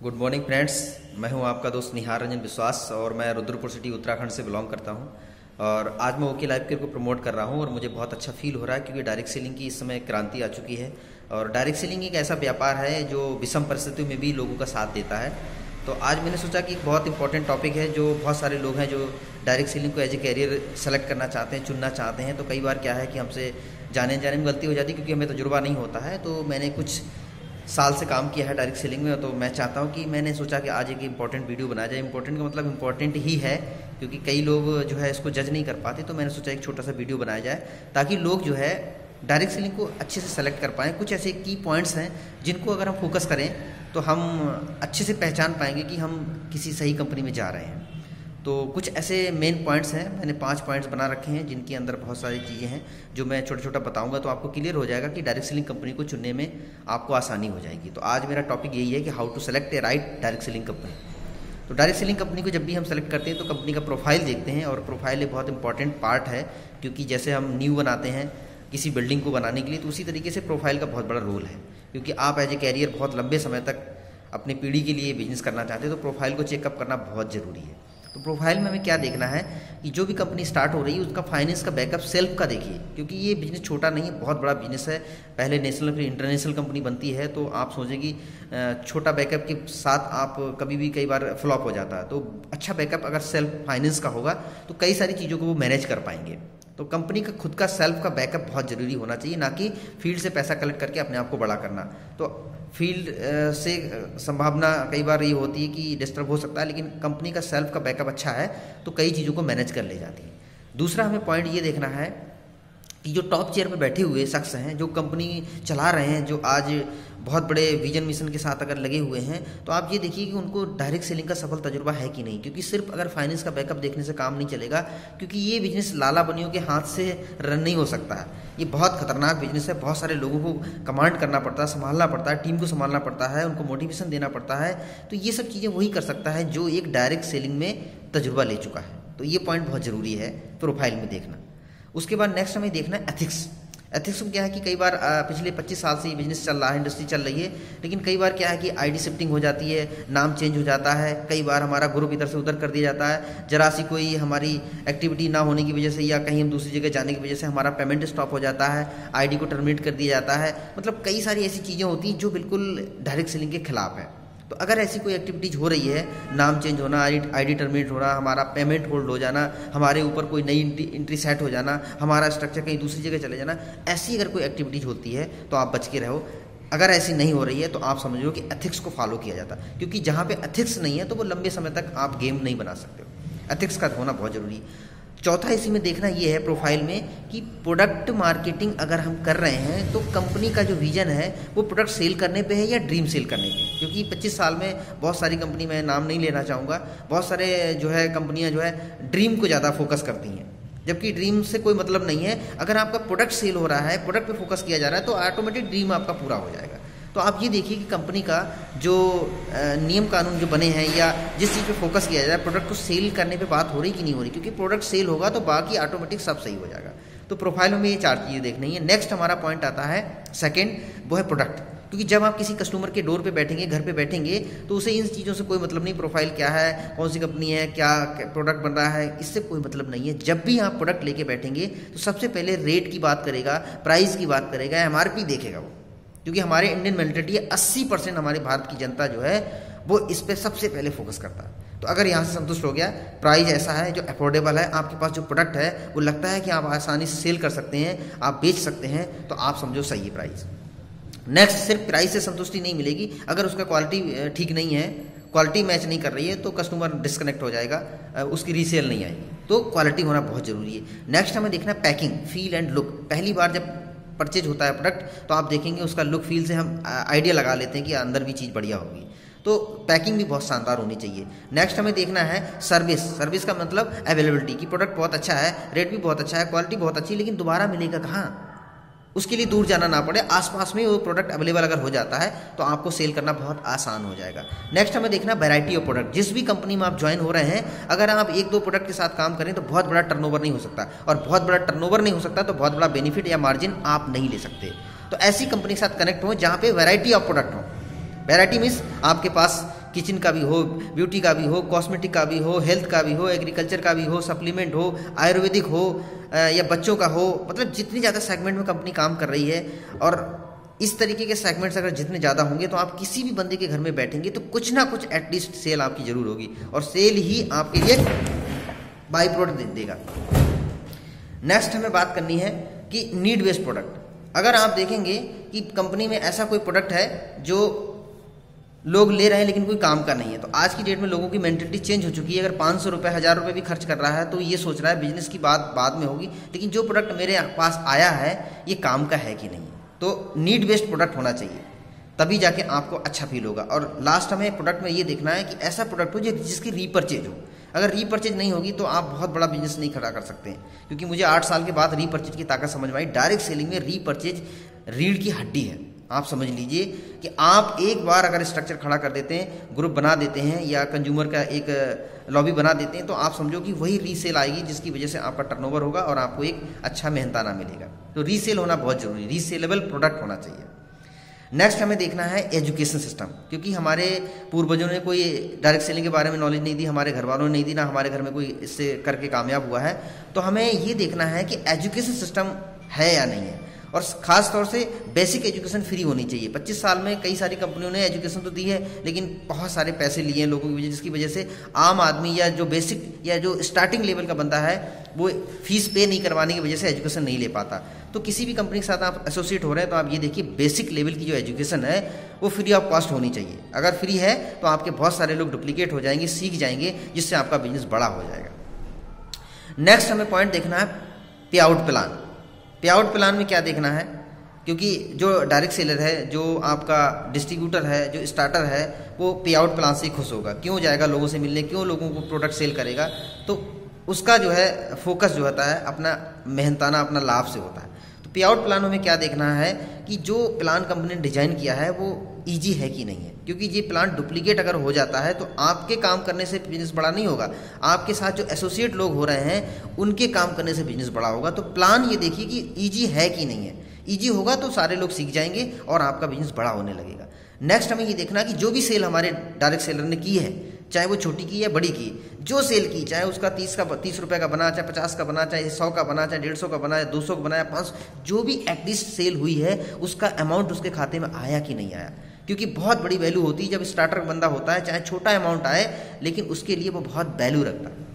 Good morning friends. मैं हूं आपका दोस्त निहार रंजन विश्वास और मैं रुद्रपुर सिटी उत्तराखंड से बिलोंग करता हूं। और आज मैं ओके लाइफ केयर को प्रमोट कर रहा हूं और मुझे बहुत अच्छा फील हो रहा है क्योंकि डायरेक्ट सेलिंग की इस समय क्रांति आ चुकी है। और डायरेक्ट सेलिंग एक ऐसा व्यापार है जो विषम परिस्थितियों में भी लोगों का साथ देता है। तो आज मैंने सोचा कि एक बहुत इंपॉर्टेंट टॉपिक है जो बहुत सारे लोग हैं जो डायरेक्ट सेलिंग को एज ए कैरियर सेलेक्ट करना चाहते हैं, चुनना चाहते हैं। तो कई बार क्या है कि हमसे जाने में गलती हो जाती है क्योंकि हमें तजुर्बा नहीं होता है। तो मैंने कुछ साल से काम किया है डायरेक्ट सेलिंग में, तो मैं चाहता हूं कि मैंने सोचा कि आज एक इम्पॉर्टेंट वीडियो बनाया जाए। इम्पॉर्टेंट का मतलब इम्पॉर्टेंट ही है क्योंकि कई लोग जो है इसको जज नहीं कर पाते। तो मैंने सोचा एक छोटा सा वीडियो बनाया जाए ताकि लोग जो है डायरेक्ट सेलिंग को अच्छे से सेलेक्ट कर पाएँ। कुछ ऐसे की पॉइंट्स हैं जिनको अगर हम फोकस करें तो हम अच्छे से पहचान पाएंगे कि हम किसी सही कंपनी में जा रहे हैं। तो कुछ ऐसे मेन पॉइंट्स हैं, मैंने 5 पॉइंट्स बना रखे हैं जिनके अंदर बहुत सारी चीज़ें हैं जो मैं छोटा छोटा बताऊंगा। तो आपको क्लियर हो जाएगा कि डायरेक्ट सेलिंग कंपनी को चुनने में आपको आसानी हो जाएगी। तो आज मेरा टॉपिक यही है कि how to select a right direct selling company. तो डायरेक्ट सेलिंग कंपनी को जब भी हम सेलेक्ट करते हैं तो कंपनी का प्रोफाइल देखते हैं और प्रोफाइल एक बहुत इंपॉर्टेंट पार्ट है क्योंकि जैसे हम न्यू बनाते हैं किसी बिल्डिंग को बनाने के लिए, तो उसी तरीके से प्रोफाइल का बहुत बड़ा रोल है क्योंकि आप एज ए कैरियर बहुत लंबे समय तक अपनी पीढ़ी के लिए बिजनेस करना चाहते हैं। तो प्रोफाइल को चेकअप करना बहुत ज़रूरी है। तो प्रोफाइल में हमें क्या देखना है कि जो भी कंपनी स्टार्ट हो रही है उसका फाइनेंस का बैकअप सेल्फ का देखिए क्योंकि ये बिजनेस छोटा नहीं है, बहुत बड़ा बिजनेस है। पहले नेशनल फिर इंटरनेशनल कंपनी बनती है। तो आप सोचें कि छोटा बैकअप के साथ आप कभी भी कई बार फ्लॉप हो जाता है। तो अच्छा बैकअप अगर सेल्फ फाइनेंस का होगा तो कई सारी चीज़ों को वो मैनेज कर पाएंगे। तो कंपनी का खुद का सेल्फ का बैकअप बहुत ज़रूरी होना चाहिए, ना कि फील्ड से पैसा कलेक्ट करके अपने आप को बड़ा करना। तो फील्ड से संभावना कई बार ये होती है कि डिस्टर्ब हो सकता है, लेकिन कंपनी का सेल्फ का बैकअप अच्छा है तो कई चीज़ों को मैनेज कर ले जाती है। दूसरा हमें पॉइंट ये देखना है कि जो टॉप चेयर पे बैठे हुए शख्स हैं, जो कंपनी चला रहे हैं, जो आज बहुत बड़े विजन मिशन के साथ अगर लगे हुए हैं, तो आप ये देखिए कि उनको डायरेक्ट सेलिंग का सफल तजुर्बा है कि नहीं। क्योंकि सिर्फ अगर फाइनेंस का बैकअप देखने से काम नहीं चलेगा क्योंकि ये बिजनेस लाला बनियों के हाथ से रन नहीं हो सकता है। ये बहुत खतरनाक बिजनेस है, बहुत सारे लोगों को कमांड करना पड़ता है, संभालना पड़ता है, टीम को संभालना पड़ता है, उनको मोटिवेशन देना पड़ता है। तो ये सब चीज़ें वही कर सकता है जो एक डायरेक्ट सेलिंग में तजुर्बा ले चुका है। तो ये पॉइंट बहुत ज़रूरी है प्रोफाइल में देखना। उसके बाद नेक्स्ट हमें देखना है एथिक्स। एथिक्स में क्या है कि कई बार पिछले 25 साल से ये बिजनेस चल रहा है, इंडस्ट्री चल रही है, लेकिन कई बार क्या है कि आईडी शिफ्टिंग हो जाती है, नाम चेंज हो जाता है, कई बार हमारा ग्रुप इधर से उधर कर दिया जाता है, जरा सी कोई हमारी एक्टिविटी ना होने की वजह से या कहीं हम दूसरी जगह जाने की वजह से हमारा पेमेंट स्टॉप हो जाता है, आईडी को टर्मिनेट कर दिया जाता है। मतलब कई सारी ऐसी चीज़ें होती हैं जो बिल्कुल डायरेक्ट सेलिंग के खिलाफ है। तो अगर ऐसी कोई एक्टिविटीज़ हो रही है, नाम चेंज होना, आईडी टर्मिनेट होना, हमारा पेमेंट होल्ड हो जाना, हमारे ऊपर कोई नई एंट्री सेट हो जाना, हमारा स्ट्रक्चर कहीं दूसरी जगह चले जाना, ऐसी अगर कोई एक्टिविटीज़ होती है तो आप बच के रहो। अगर ऐसी नहीं हो रही है तो आप समझ लो कि एथिक्स को फॉलो किया जाता है क्योंकि जहाँ पे एथिक्स नहीं है तो वो लंबे समय तक आप गेम नहीं बना सकते हो। एथिक्स का होना बहुत ज़रूरी है। चौथा इसी में देखना ये है प्रोफाइल में कि प्रोडक्ट मार्केटिंग अगर हम कर रहे हैं तो कंपनी का जो विजन है वो प्रोडक्ट सेल करने पे है या ड्रीम सेल करने पे। क्योंकि 25 साल में बहुत सारी कंपनी, मैं नाम नहीं लेना चाहूँगा, बहुत सारे जो है कंपनियाँ जो है ड्रीम को ज़्यादा फोकस करती हैं, जबकि ड्रीम से कोई मतलब नहीं है। अगर आपका प्रोडक्ट सेल हो रहा है, प्रोडक्ट पे फोकस किया जा रहा है तो ऑटोमेटिक ड्रीम आपका पूरा हो जाएगा। तो आप ये देखिए कि कंपनी का जो नियम कानून जो बने हैं या जिस चीज़ पे फोकस किया जा रहा है, प्रोडक्ट को सेल करने पे बात हो रही कि नहीं हो रही, क्योंकि प्रोडक्ट सेल होगा तो बाकी ऑटोमेटिक सब सही हो जाएगा। तो प्रोफाइल में ये 4 चीज़ें देखनी है। नेक्स्ट हमारा पॉइंट आता है सेकंड, वो है प्रोडक्ट। क्योंकि जब आप किसी कस्टमर के डोर पे बैठेंगे, घर पे बैठेंगे, तो उसे इन चीज़ों से कोई मतलब नहीं, प्रोफाइल क्या है, कौन सी कंपनी है, क्या प्रोडक्ट बन रहा है, इससे कोई मतलब नहीं है। जब भी आप प्रोडक्ट लेके बैठेंगे तो सबसे पहले रेट की बात करेगा, प्राइस की बात करेगा, MRP देखेगा वो। क्योंकि हमारे इंडियन मेंटालिटी है, 80% हमारे भारत की जनता जो है वो इस पे सबसे पहले फोकस करता है। तो अगर यहाँ से संतुष्ट हो गया, प्राइस ऐसा है जो अफोर्डेबल है, आपके पास जो प्रोडक्ट है वो लगता है कि आप आसानी से सेल कर सकते हैं, आप बेच सकते हैं, तो आप समझो सही है प्राइस। नेक्स्ट, सिर्फ प्राइस से संतुष्टि नहीं मिलेगी, अगर उसका क्वालिटी ठीक नहीं है, क्वालिटी मैच नहीं कर रही है तो कस्टमर डिस्कनेक्ट हो जाएगा, उसकी रीसेल नहीं आएगी। तो क्वालिटी होना बहुत ज़रूरी है। नेक्स्ट हमें देखना है पैकिंग, फील एंड लुक। पहली बार जब परचेज होता है प्रोडक्ट तो आप देखेंगे उसका लुक फील से हम आइडिया लगा लेते हैं कि अंदर भी चीज़ बढ़िया होगी। तो पैकिंग भी बहुत शानदार होनी चाहिए। नेक्स्ट हमें देखना है सर्विस। सर्विस का मतलब अवेलेबिलिटी, की प्रोडक्ट बहुत अच्छा है, रेट भी बहुत अच्छा है, क्वालिटी बहुत अच्छी, लेकिन दोबारा मिलेगा कहाँ, उसके लिए दूर जाना ना पड़े, आसपास में वो प्रोडक्ट अवेलेबल अगर हो जाता है तो आपको सेल करना बहुत आसान हो जाएगा। नेक्स्ट हमें देखना वैरायटी ऑफ प्रोडक्ट। जिस भी कंपनी में आप ज्वाइन हो रहे हैं, अगर आप 1-2 प्रोडक्ट के साथ काम करें तो बहुत बड़ा टर्नओवर नहीं हो सकता, और बहुत बड़ा टर्नओवर नहीं हो सकता तो बहुत बड़ा बेनिफिट या मार्जिन आप नहीं ले सकते। तो ऐसी कंपनी के साथ कनेक्ट हो जहाँ पे वैरायटी ऑफ प्रोडक्ट हो। वैरायटी मीन्स आपके पास किचन का भी हो, ब्यूटी का भी हो, कॉस्मेटिक का भी हो, हेल्थ का भी हो, एग्रीकल्चर का भी हो, सप्लीमेंट हो, आयुर्वेदिक हो या बच्चों का हो, मतलब जितनी ज़्यादा सेगमेंट में कंपनी काम कर रही है और इस तरीके के सेगमेंट्स अगर जितने ज़्यादा होंगे तो आप किसी भी बंदे के घर में बैठेंगे तो कुछ ना कुछ एटलीस्ट सेल आपकी जरूर होगी और सेल ही आपके लिए बाई प्रोडक्ट देगा। नेक्स्ट हमें बात करनी है कि नीड बेस्ड प्रोडक्ट। अगर आप देखेंगे कि कंपनी में ऐसा कोई प्रोडक्ट है जो लोग ले रहे हैं लेकिन कोई काम का नहीं है, तो आज की डेट में लोगों की मेंटेलिटी चेंज हो चुकी है। अगर 500 रुपये 1000 रुपये भी खर्च कर रहा है तो ये सोच रहा है बिजनेस की बात बाद में होगी, लेकिन जो प्रोडक्ट मेरे पास आया है ये काम का है कि नहीं। तो नीड बेस्ड प्रोडक्ट होना चाहिए, तभी जाके आपको अच्छा फील होगा। और लास्ट हमें प्रोडक्ट में ये देखना है कि ऐसा प्रोडक्ट हो जिसकी रीपर्चेज हो। अगर रीपर्चेज नहीं होगी तो आप बहुत बड़ा बिजनेस नहीं खड़ा कर सकते हैं, क्योंकि मुझे 8 साल के बाद रीपर्चेज की ताकत समझ में आई। डायरेक्ट सेलिंग में रीपर्चेज रीढ़ की हड्डी है। आप समझ लीजिए कि आप एक बार अगर स्ट्रक्चर खड़ा कर देते हैं, ग्रुप बना देते हैं या कंज्यूमर का एक लॉबी बना देते हैं, तो आप समझो कि वही रीसेल आएगी जिसकी वजह से आपका टर्नओवर होगा और आपको एक अच्छा मेहनताना मिलेगा। तो रीसेल होना बहुत जरूरी, रीसेलेबल प्रोडक्ट होना चाहिए। नेक्स्ट हमें देखना है एजुकेशन सिस्टम, क्योंकि हमारे पूर्वजों ने कोई डायरेक्ट सेलिंग के बारे में नॉलेज नहीं दी, हमारे घर वालों ने नहीं दी, ना हमारे घर में कोई इससे करके कामयाब हुआ है। तो हमें ये देखना है कि एजुकेशन सिस्टम है या नहीं है, और खास तौर से बेसिक एजुकेशन फ्री होनी चाहिए। 25 साल में कई सारी कंपनियों ने एजुकेशन तो दी है, लेकिन बहुत सारे पैसे लिए हैं लोगों की वजह, जिसकी वजह से आम आदमी या जो बेसिक या जो स्टार्टिंग लेवल का बंदा है वो फीस पे नहीं करवाने की वजह से एजुकेशन नहीं ले पाता। तो किसी भी कंपनी के साथ आप एसोसिएट हो रहे हैं तो आप ये देखिए बेसिक लेवल की जो एजुकेशन है वो फ्री ऑफ कॉस्ट होनी चाहिए। अगर फ्री है तो आपके बहुत सारे लोग डुप्लीकेट हो जाएंगे, सीख जाएंगे, जिससे आपका बिजनेस बड़ा हो जाएगा। नेक्स्ट हमें पॉइंट देखना है पे आउट प्लान। पे आउट प्लान में क्या देखना है, क्योंकि जो डायरेक्ट सेलर है, जो आपका डिस्ट्रीब्यूटर है, जो स्टार्टर है, वो पे आउट प्लान से खुश होगा। क्यों जाएगा लोगों से मिलने, क्यों लोगों को प्रोडक्ट सेल करेगा, तो उसका जो है फोकस जो होता है अपना मेहनताना अपना लाभ से होता है। तो पे आउट प्लानों में क्या देखना है कि जो प्लान कंपनी ने डिजाइन किया है वो ईजी है कि नहीं है, क्योंकि ये प्लान डुप्लीकेट अगर हो जाता है तो आपके काम करने से बिजनेस बड़ा नहीं होगा, आपके साथ जो एसोसिएट लोग हो रहे हैं उनके काम करने से बिजनेस बड़ा होगा। तो प्लान ये देखिए कि ईजी है कि नहीं है। ईजी होगा तो सारे लोग सीख जाएंगे और आपका बिजनेस बड़ा होने लगेगा। नेक्स्ट हमें ये देखना कि जो भी सेल हमारे डायरेक्ट सेलर ने की है, चाहे वो छोटी की या बड़ी की, जो सेल की, चाहे उसका 30 रुपए का बना, चाहे 50 का बना, चाहे 100 का बना, चाहे 150 का बना, 200 का बनाया, 500, जो भी एटलीस्ट सेल हुई है उसका अमाउंट उसके खाते में आया कि नहीं आया। क्योंकि बहुत बड़ी वैल्यू होती है जब स्टार्टर बंदा होता है, चाहे छोटा अमाउंट आए लेकिन उसके लिए वो बहुत वैल्यू रखता है।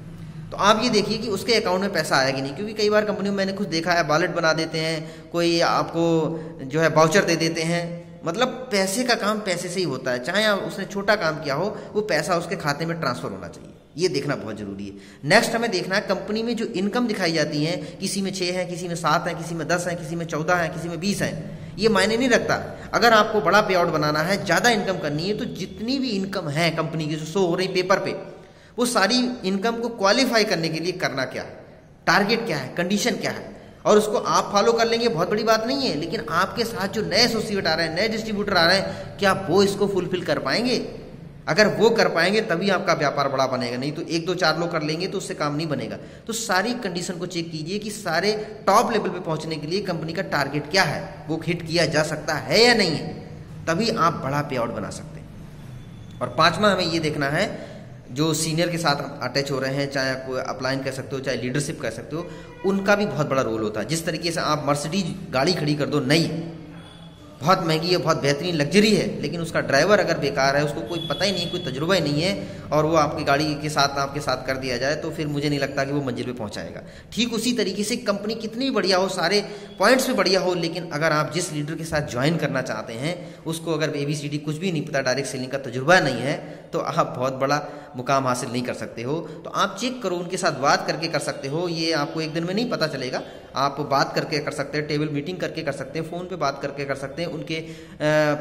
तो आप ये देखिए कि उसके अकाउंट में पैसा आया कि नहीं, क्योंकि कई बार कंपनियों में मैंने खुद देखा है वॉलेट बना देते हैं, कोई आपको जो है वाउचर दे देते हैं। मतलब पैसे का काम पैसे से ही होता है, चाहे उसने छोटा काम किया हो वो पैसा उसके खाते में ट्रांसफर होना चाहिए, ये देखना बहुत जरूरी है। नेक्स्ट हमें देखना है कंपनी में जो इनकम दिखाई जाती है, किसी में 6 है, किसी में 7 है, किसी में 10 है, किसी में 14 है, किसी में 20 है, ये मायने नहीं रखता। अगर आपको बड़ा पे आउट बनाना है, ज़्यादा इनकम करनी है, तो जितनी भी इनकम है कंपनी की जो शो हो रही पेपर पे, वो सारी इनकम को क्वालिफाई करने के लिए करना क्या है, टारगेट क्या है, कंडीशन क्या है, और उसको आप फॉलो कर लेंगे बहुत बड़ी बात नहीं है। लेकिन आपके साथ जो नए एसोसिएट आ रहे हैं, नए डिस्ट्रीब्यूटर आ रहे हैं, क्या वो इसको फुलफिल कर पाएंगे? अगर वो कर पाएंगे तभी आपका व्यापार बड़ा बनेगा, नहीं तो 1 2 4 लोग कर लेंगे तो उससे काम नहीं बनेगा। तो सारी कंडीशन को चेक कीजिए कि सारे टॉप लेवल पे पहुंचने के लिए कंपनी का टारगेट क्या है, वो हिट किया जा सकता है या नहीं है, तभी आप बड़ा पे आउट बना सकते हैं। और 5वां हमें ये देखना है, जो सीनियर के साथ अटैच हो रहे हैं, चाहे आप अपलाइन कर सकते हो, चाहे लीडरशिप कर सकते हो, उनका भी बहुत बड़ा रोल होता है। जिस तरीके से आप मर्सिडीज गाड़ी खड़ी कर दो नई, बहुत महंगी है, बहुत बेहतरीन लग्जरी है, लेकिन उसका ड्राइवर अगर बेकार है, उसको कोई पता ही नहीं, कोई तजुर्बा ही नहीं है, और वो आपकी गाड़ी के साथ आपके साथ कर दिया जाए, तो फिर मुझे नहीं लगता कि वो मंजिल पे पहुंचाएगा। ठीक उसी तरीके से कंपनी कितनी बढ़िया हो, सारे पॉइंट्स पे बढ़िया हो, लेकिन अगर आप जिस लीडर के साथ ज्वाइन करना चाहते हैं उसको अगर ABCD कुछ भी नहीं पता, डायरेक्ट सेलिंग का तजुर्बा नहीं है, तो आप बहुत बड़ा मुकाम हासिल नहीं कर सकते हो। तो आप चेक करो, उनके साथ बात करके कर सकते हो, ये आपको एक दिन में नहीं पता चलेगा। आप बात करके कर सकते हैं, टेबल मीटिंग करके कर सकते हैं, फ़ोन पे बात करके कर सकते हैं, उनके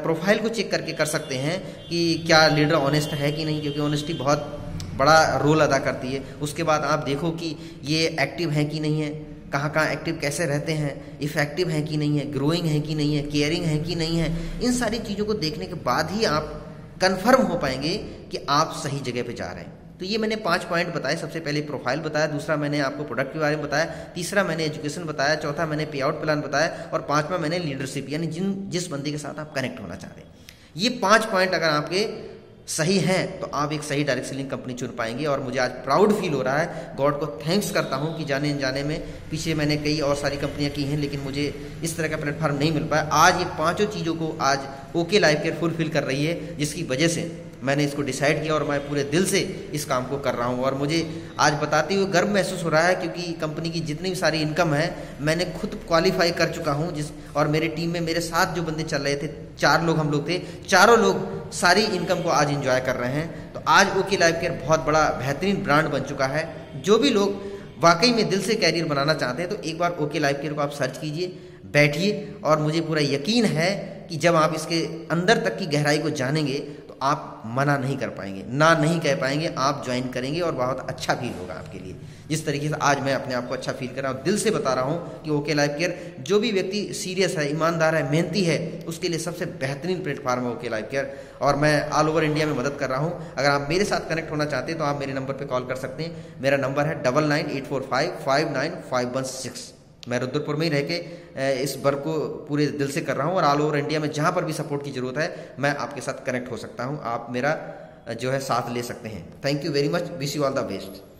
प्रोफाइल को चेक करके कर सकते हैं कि क्या लीडर ऑनेस्ट है कि नहीं, क्योंकि ऑनेस्टी बहुत बड़ा रोल अदा करती है। उसके बाद आप देखो कि ये एक्टिव है कि नहीं है, कहाँ कहाँ एक्टिव कैसे रहते हैं, इफेक्टिव है कि नहीं है, ग्रोइंग है कि नहीं है, केयरिंग है कि नहीं है। इन सारी चीज़ों को देखने के बाद ही आप कंफर्म हो पाएंगे कि आप सही जगह पे जा रहे हैं। तो ये मैंने 5 पॉइंट बताए। सबसे पहले प्रोफाइल बताया, दूसरा मैंने आपको प्रोडक्ट के बारे में बताया, तीसरा मैंने एजुकेशन बताया, चौथा मैंने पे आउट प्लान बताया, और 5वां मैंने लीडरशिप, यानी जिस बंदे के साथ आप कनेक्ट होना चाह रहे हैं। ये 5 पॉइंट अगर आपके सही हैं तो आप एक सही डायरेक्ट सेलिंग कंपनी चुन पाएंगे। और मुझे आज प्राउड फील हो रहा है, गॉड को थैंक्स करता हूं कि जाने अनजाने में पीछे मैंने कई और सारी कंपनियां की हैं, लेकिन मुझे इस तरह का प्लेटफॉर्म नहीं मिल पाया। आज ये पांचों चीज़ों को आज ओके लाइफ केयर फुलफिल कर रही है, जिसकी वजह से मैंने इसको डिसाइड किया और मैं पूरे दिल से इस काम को कर रहा हूँ। और मुझे आज बताते हुए गर्व महसूस हो रहा है, क्योंकि कंपनी की जितनी भी सारी इनकम है मैंने खुद क्वालिफाई कर चुका हूँ। और मेरे टीम में मेरे साथ जो बंदे चल रहे थे, 4 लोग हम लोग थे, चारों लोग सारी इनकम को आज इंजॉय कर रहे हैं। तो आज ओके लाइफ केयर बहुत बड़ा बेहतरीन ब्रांड बन चुका है। जो भी लोग वाकई में दिल से कैरियर बनाना चाहते हैं तो एक बार ओके लाइफ केयर को आप सर्च कीजिए, बैठिए, और मुझे पूरा यकीन है कि जब आप इसके अंदर तक की गहराई को जानेंगे तो आप मना नहीं कर पाएंगे, ना नहीं कह पाएंगे, आप ज्वाइन करेंगे और बहुत अच्छा फील होगा आपके लिए। जिस तरीके से आज मैं अपने आप को अच्छा फील कर रहा हूँ, दिल से बता रहा हूँ कि ओके लाइफ केयर, जो भी व्यक्ति सीरियस है, ईमानदार है, मेहनती है, उसके लिए सबसे बेहतरीन प्लेटफॉर्म है ओके लाइफ केयर। और मैं ऑल ओवर इंडिया में मदद कर रहा हूँ। अगर आप मेरे साथ कनेक्ट होना चाहते हैं तो आप मेरे नंबर पर कॉल कर सकते हैं। मेरा नंबर है 9984559516। मैं रुद्रपुर में ही रह के इस वर्क को पूरे दिल से कर रहा हूँ और ऑल ओवर इंडिया में जहाँ पर भी सपोर्ट की ज़रूरत है मैं आपके साथ कनेक्ट हो सकता हूँ। आप मेरा जो है साथ ले सकते हैं। Thank you very much, wish you all the best.